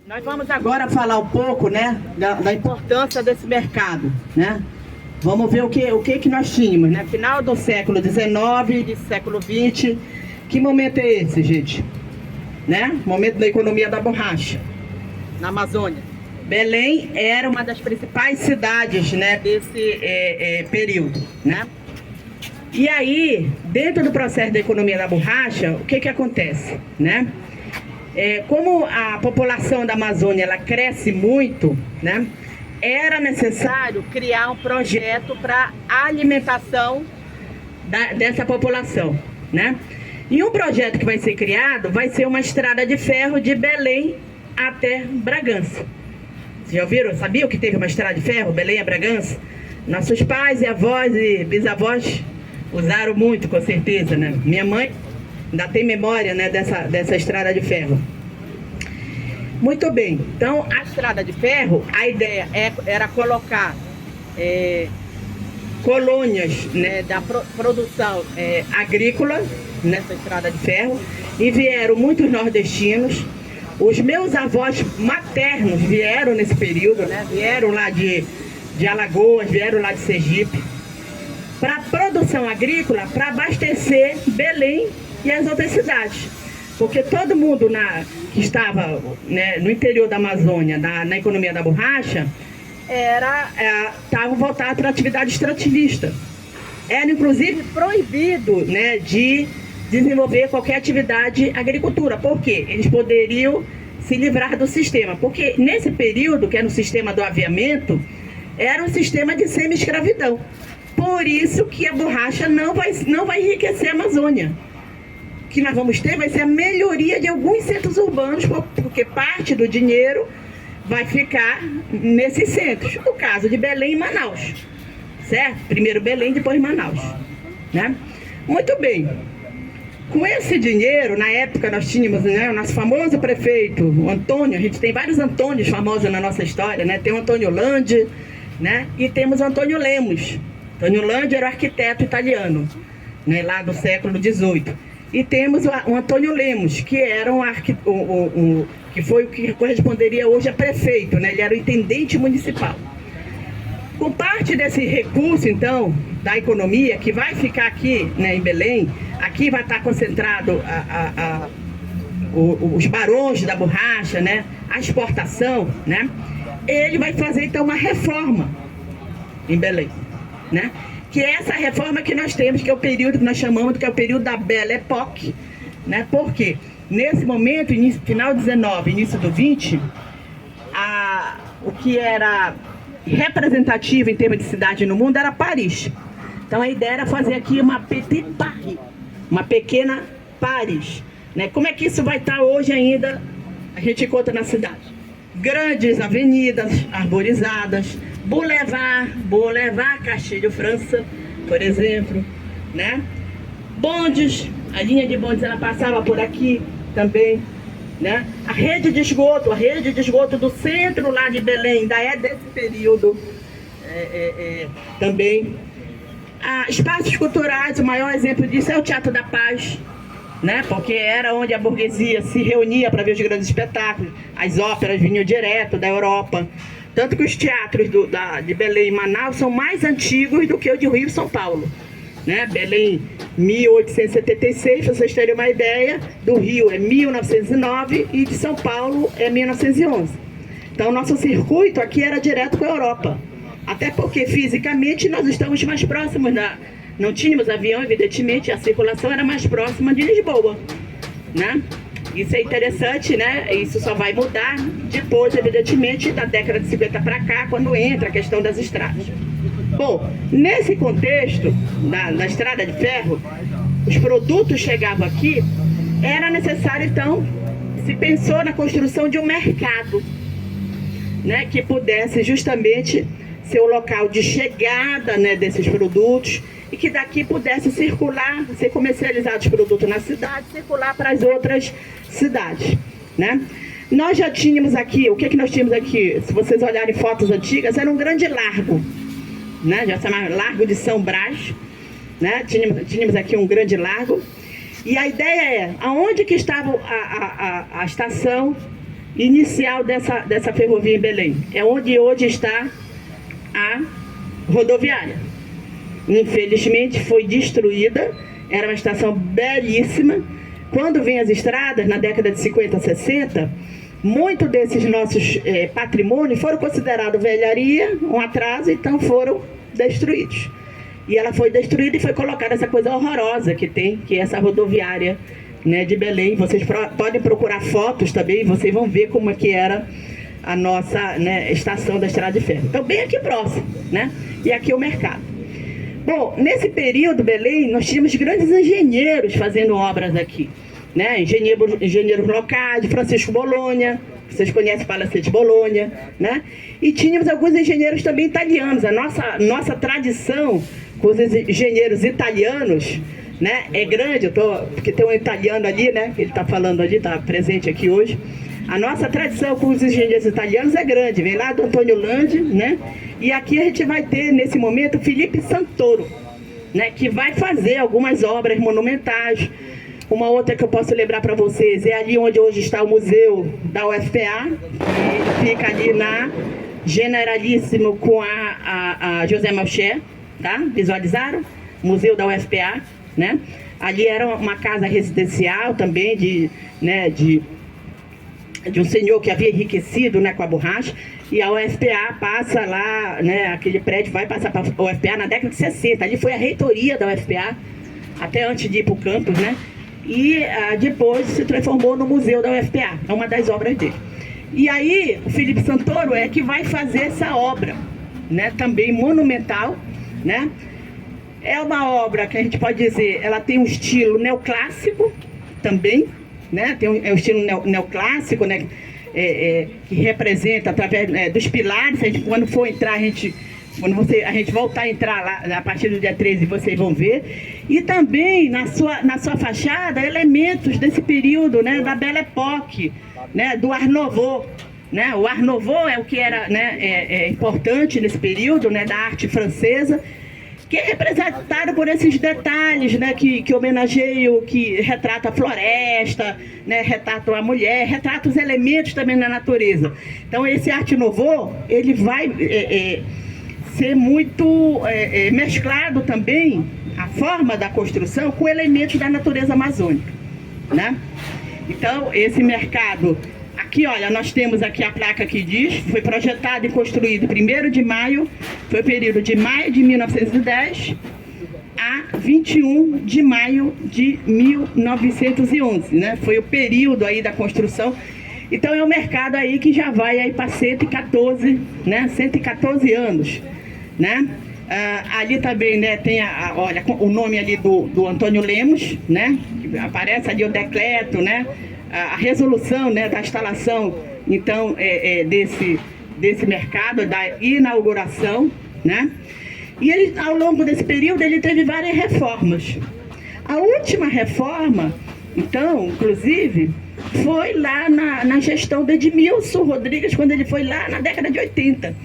Nós vamos agora falar um pouco, né, da importância desse mercado, né? Vamos ver o que nós tínhamos, né? Final do século XIX, de século XX. Que momento é esse, gente? Né? Momento da economia da borracha, na Amazônia. Belém era uma das principais cidades, né, desse período, né? E aí, dentro do processo da economia da borracha, o que acontece, né? Como a população da Amazônia ela cresce muito, né, era necessário criar um projeto para a alimentação dessa população, né? E um projeto que vai ser criado vai ser uma estrada de ferro de Belém até Bragança. Vocês já ouviram? Sabiam que teve uma estrada de ferro, Belém a Bragança? Nossos pais e avós e bisavós usaram muito, com certeza, né? Minha mãe ainda tem memória, né, dessa estrada de ferro. Muito bem, então a estrada de ferro, a ideia era colocar colônias, né, da produção agrícola nessa estrada de ferro, e vieram muitos nordestinos. Os meus avós maternos vieram nesse período, né, vieram lá de Alagoas, vieram lá de Sergipe, para produção agrícola, para abastecer Belém e as outras cidades. Porque todo mundo que estava, né, no interior da Amazônia, na economia da borracha, estava voltado para a atividade extrativista. Era, inclusive, proibido, né, de desenvolver qualquer atividade agricultura. Por quê? Eles poderiam se livrar do sistema. Porque nesse período, que era o sistema do aviamento, era um sistema de semi-escravidão. Por isso que a borracha não vai enriquecer a Amazônia. O que nós vamos ter vai ser a melhoria de alguns centros urbanos, porque parte do dinheiro vai ficar nesses centros. No caso de Belém e Manaus, certo? Primeiro Belém, depois Manaus, né? Muito bem. Com esse dinheiro, na época nós tínhamos, né, o nosso famoso prefeito, o Antônio. A gente tem vários Antônios famosos na nossa história, né? Tem o Antônio Landi, né? E temos o Antônio Lemos. Antônio Landi era o arquiteto italiano, né, lá do século XVIII. E temos o Antônio Lemos, que era que foi o que corresponderia hoje a prefeito, né? Ele era o intendente municipal. Com parte desse recurso, então, da economia, que vai ficar aqui, né, em Belém, aqui vai estar concentrado os barões da borracha, né, a exportação, né? Ele vai fazer, então, uma reforma em Belém, né? Que é essa reforma que nós temos, que é o período que nós chamamos, que é o período da Belle Époque, né? Porque nesse momento, final do 19, início do 20, o que era representativo em termos de cidade no mundo era Paris. Então a ideia era fazer aqui uma Petit Paris, uma pequena Paris, né? Como é que isso vai estar hoje ainda? A gente encontra na cidade grandes avenidas arborizadas, Boulevard Castilho França, por exemplo, né? Bondes, a linha de bondes ela passava por aqui também, né? A rede de esgoto do centro lá de Belém, ainda é desse período também. Espaços culturais, o maior exemplo disso é o Teatro da Paz, né? Porque era onde a burguesia se reunia para ver os grandes espetáculos. As óperas vinham direto da Europa. Tanto que os teatros de Belém e Manaus são mais antigos do que o de Rio e São Paulo, né? Belém, 1876, para vocês terem uma ideia. Do Rio é 1909 e de São Paulo é 1911. Então, nosso circuito aqui era direto com a Europa. Até porque, fisicamente, nós estamos mais próximos Não tínhamos avião, evidentemente, a circulação era mais próxima de Lisboa, né? Isso é interessante, né? Isso só vai mudar depois, evidentemente, da década de 50 para cá, quando entra a questão das estradas. Bom, nesse contexto da estrada de ferro, os produtos chegavam aqui, era necessário, então, se pensou na construção de um mercado, né, que pudesse justamente ser o local de chegada, né, desses produtos, e que daqui pudesse circular, ser comercializados os produtos na cidade, circular para as outras cidades, né? Nós já tínhamos aqui, o que nós tínhamos aqui? Se vocês olharem fotos antigas, era um grande largo, né? Já se chama Largo de São Brás, né? Tínhamos aqui um grande largo, e a ideia é, aonde que estava a estação inicial dessa ferrovia em Belém. É onde hoje está a rodoviária. Infelizmente foi destruída, era uma estação belíssima. Quando vem as estradas, na década de 50, 60, muito desses nossos patrimônios foram considerados velharia, um atraso, então foram destruídos. E ela foi destruída e foi colocada essa coisa horrorosa que tem, que é essa rodoviária, né, de Belém. Vocês podem procurar fotos também, vocês vão ver como é que era a nossa, né, estação da Estrada de Ferro. Então, bem aqui próximo, né? E aqui o mercado. Bom, nesse período, Belém, nós tínhamos grandes engenheiros fazendo obras aqui, né? Engenheiros locais, Francisco Bolonha, vocês conhecem o Palacete Bolonha, né? E tínhamos alguns engenheiros também italianos. A nossa tradição com os engenheiros italianos, né, é grande. Porque tem um italiano ali, né, que ele está falando ali, está presente aqui hoje. A nossa tradição com os engenheiros italianos é grande, vem lá do Antônio Landi, né? E aqui a gente vai ter, nesse momento, o Felipe Santoro, né, que vai fazer algumas obras monumentais. Uma outra que eu posso lembrar para vocês é ali onde hoje está o museu da UFPA, que fica ali na Generalíssimo com a José Malcher, tá? Visualizaram? Museu da UFPA, né? Ali era uma casa residencial também de um senhor que havia enriquecido, né, com a borracha, e a UFPA passa lá, né, aquele prédio vai passar para a UFPA na década de 60, ali foi a reitoria da UFPA, até antes de ir para o campus, né, e depois se transformou no museu da UFPA, é uma das obras dele. E aí, o Felipe Santoro é que vai fazer essa obra, né, também monumental, né, é uma obra que a gente pode dizer, ela tem um estilo neoclássico também, né? É um estilo neoclássico, né? Que representa através dos pilares. Quando for entrar, a gente voltar a entrar lá a partir do dia 13, vocês vão ver. E também na sua fachada elementos desse período, né, da Belle Époque, né, do Art Nouveau, né? O Art Nouveau é o que era, né, importante nesse período, né, da arte francesa, que é representado por esses detalhes, né, que homenageiam, que retrata a floresta, né, retrata a mulher, retrata os elementos também da natureza. Então, esse Arte Nouveau, ele vai ser muito mesclado também, a forma da construção, com elementos da natureza amazônica, né? Então, esse mercado... Aqui, olha, nós temos aqui a placa que diz, foi projetado e construído 1º de maio, foi o período de maio de 1910 a 21 de maio de 1911, né? Foi o período aí da construção. Então é um mercado aí que já vai aí para 114, né? 114 anos, né? Ali também, né, tem olha, o nome ali do Antônio Lemos, né? Aparece ali o decreto, né? A resolução, né, da instalação, então, desse mercado, da inauguração, né? E ele, ao longo desse período, ele teve várias reformas. A última reforma, então, inclusive, foi lá na gestão do Edmilson Rodrigues, quando ele foi lá na década de 80.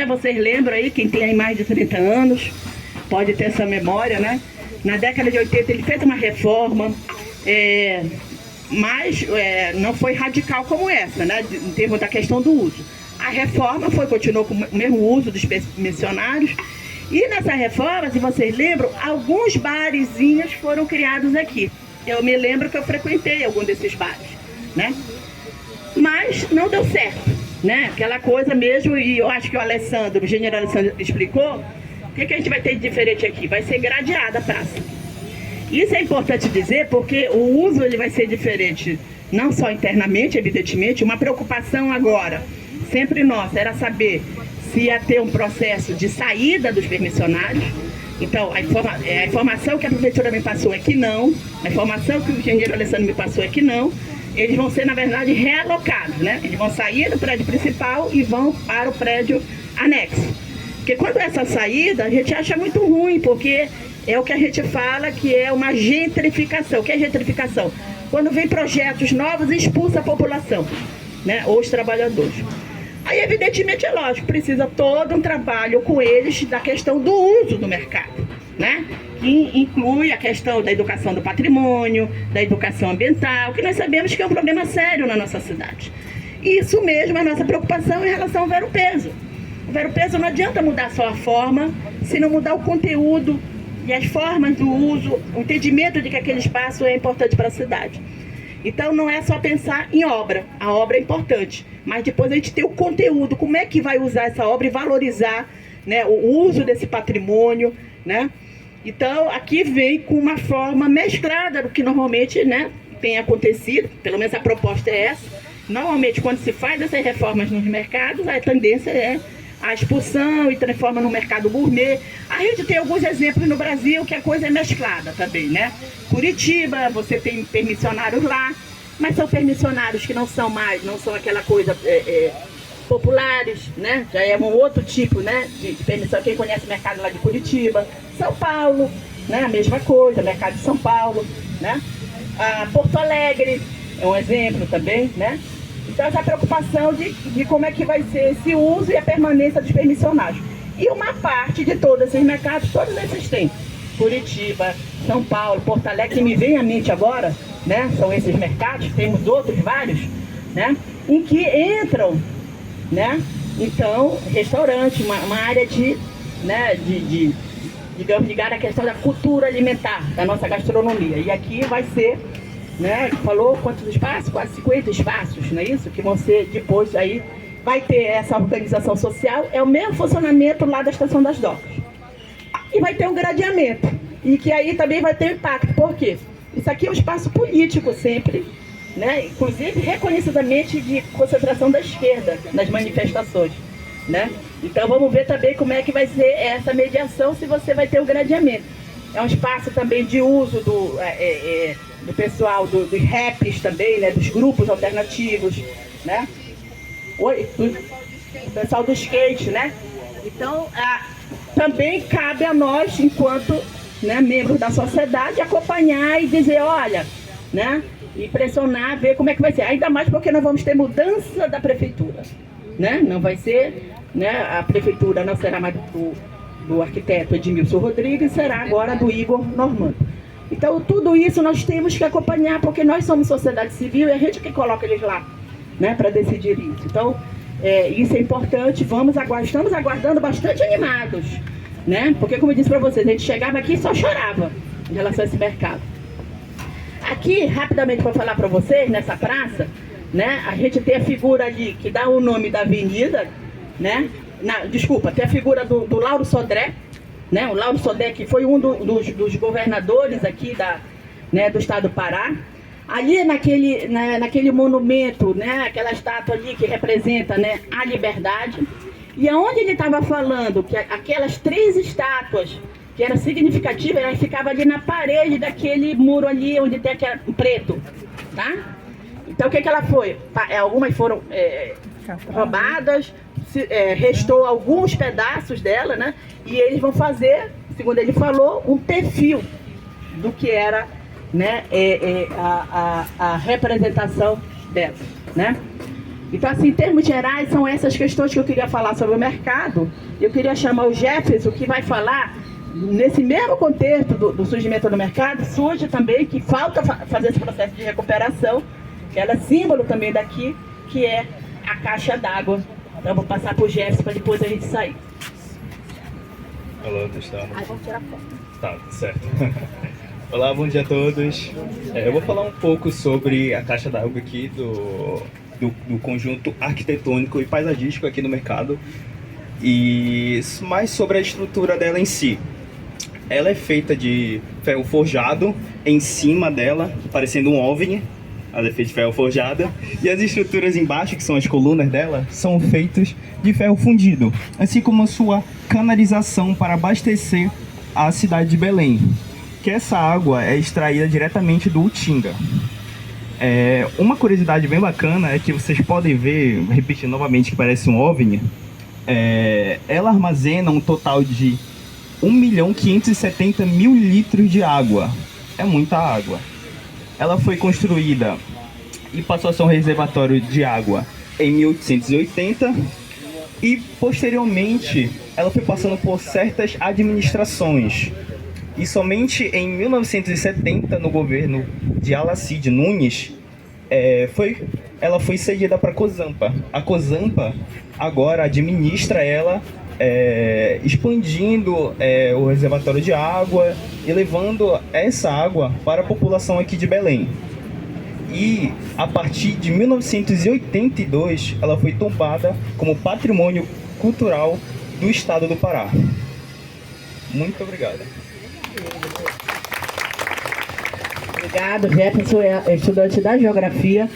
Vocês lembram aí, quem tem aí mais de 30 anos, pode ter essa memória, né? Na década de 80 ele fez uma reforma, mas não foi radical como essa, né, em termos da questão do uso. A reforma continuou com o mesmo uso dos missionários, e nessa reforma, se vocês lembram, alguns barezinhos foram criados aqui. Eu me lembro que eu frequentei algum desses bares, né? Mas não deu certo, né? Aquela coisa mesmo, e eu acho que o engenheiro Alessandro explicou, o que a gente vai ter de diferente aqui? Vai ser gradeada a praça. Isso é importante dizer porque o uso ele vai ser diferente, não só internamente, evidentemente. Uma preocupação agora, sempre nossa, era saber se ia ter um processo de saída dos permissionários. Então, a informação que a prefeitura me passou é que não, a informação que o engenheiro Alessandro me passou é que não. Eles vão ser, na verdade, realocados, né? Eles vão sair do prédio principal e vão para o prédio anexo. Porque quando essa saída, a gente acha muito ruim, porque é o que a gente fala que é uma gentrificação. O que é gentrificação? Quando vem projetos novos e expulsa a população, né? Ou os trabalhadores. Aí, evidentemente, é lógico, precisa todo um trabalho com eles da questão do uso do mercado, né? Que inclui a questão da educação do patrimônio, da educação ambiental, que nós sabemos que é um problema sério na nossa cidade. E isso mesmo é a nossa preocupação em relação ao vero-peso. O vero-peso não adianta mudar só a forma, se não mudar o conteúdo e as formas do uso, o entendimento de que aquele espaço é importante para a cidade. Então não é só pensar em obra, a obra é importante, mas depois a gente ter o conteúdo, como é que vai usar essa obra e valorizar, né, o uso desse patrimônio, né? Então aqui vem com uma forma mesclada do que normalmente, né, tem acontecido, pelo menos a proposta é essa. Normalmente quando se faz essas reformas nos mercados, a tendência é a expulsão e transforma no mercado gourmet. A gente tem alguns exemplos no Brasil que a coisa é mesclada também, né? Curitiba, você tem permissionários lá, mas são permissionários que não são aquela coisa populares, né? Já é um outro tipo, né, de permissão. Quem conhece o mercado lá de Curitiba, São Paulo, né? A mesma coisa, mercado de São Paulo, né? Porto Alegre é um exemplo também, né? Então, essa preocupação de como é que vai ser esse uso e a permanência dos permissionários. E uma parte de todos esses mercados, todos esses têm. Curitiba, São Paulo, Porto Alegre, que me vem à mente agora, né? São esses mercados, temos outros vários, né? Em que entram, né? Então, restaurante, uma área digamos, ligada à questão da cultura alimentar, da nossa gastronomia. E aqui vai ser, né, falou quantos espaços? Quase 50 espaços, não é isso? Que vão ser depois, aí vai ter essa organização social, é o mesmo funcionamento lá da Estação das Docas. E vai ter um gradeamento, e que aí também vai ter impacto, por quê? Isso aqui é um espaço político sempre, né? Inclusive reconhecidamente de concentração da esquerda nas manifestações, né? Então vamos ver também como é que vai ser essa mediação, se você vai ter o gradeamento. É um espaço também de uso do pessoal dos raps também, né? Dos grupos alternativos, né? O pessoal do skate, né? Então, também cabe a nós, enquanto, né, membros da sociedade, acompanhar e dizer, olha, né? E pressionar, ver como é que vai ser. Ainda mais porque nós vamos ter mudança da prefeitura, né? Não vai ser, né? A prefeitura não será mais do arquiteto Edmilson Rodrigues, será agora do Igor Normando. Então, tudo isso nós temos que acompanhar, porque nós somos sociedade civil e a gente que coloca eles lá, né, para decidir isso. Então, isso é importante, estamos aguardando bastante animados, né? Porque, como eu disse para vocês, a gente chegava aqui e só chorava em relação a esse mercado. Aqui, rapidamente, para falar para vocês, nessa praça, né, a gente tem a figura ali que dá o nome da avenida, né? Desculpa, tem a figura do Lauro Sodré, né? O Lauro Sodré, que foi um dos governadores aqui do estado do Pará. Ali naquele monumento, né? Aquela estátua ali que representa, né, a liberdade. E aonde ele estava falando que aquelas 3 estátuas que eram significativas, elas ficavam ali na parede daquele muro ali onde tem aquele preto, tá? Então o que ela foi? Algumas foram roubadas, restou alguns pedaços dela, né? E eles vão fazer, segundo ele falou, um perfil do que era, né, a representação dela, né? Então, assim, em termos gerais, são essas questões que eu queria falar sobre o mercado. Eu queria chamar o Jefferson, que vai falar, nesse mesmo contexto do surgimento do mercado, surge também que falta fazer esse processo de recuperação, que ela é símbolo também daqui, que é a caixa d'água. Então, eu vou passar para o Jefferson para depois a gente sair. Olá, Testão. Aí vamos tirar foto. Tá certo. Olá, bom dia a todos. Eu vou falar um pouco sobre a caixa d'água aqui do conjunto arquitetônico e paisagístico aqui no mercado, e mais sobre a estrutura dela em si. Ela é feita de ferro forjado, em cima dela, parecendo um OVNI, ela é feita de ferro forjado, e as estruturas embaixo, que são as colunas dela, são feitas de ferro fundido, assim como a sua canalização para abastecer a cidade de Belém, que essa água é extraída diretamente do Utinga. Uma curiosidade bem bacana é que vocês podem ver, repetindo novamente, que parece um OVNI, ela armazena um total de 1.570.000 litros de água. É muita água. Ela foi construída e passou a ser um reservatório de água em 1880 e, posteriormente, ela foi passando por certas administrações. E somente em 1970, no governo de Alacide Nunes, foi ela foi cedida para a Cozampa. A Cozampa agora administra ela, expandindo o reservatório de água e levando essa água para a população aqui de Belém. E a partir de 1982 ela foi tombada como patrimônio cultural do estado do Pará. Muito obrigado. Obrigado, Jefferson é estudante da Geografia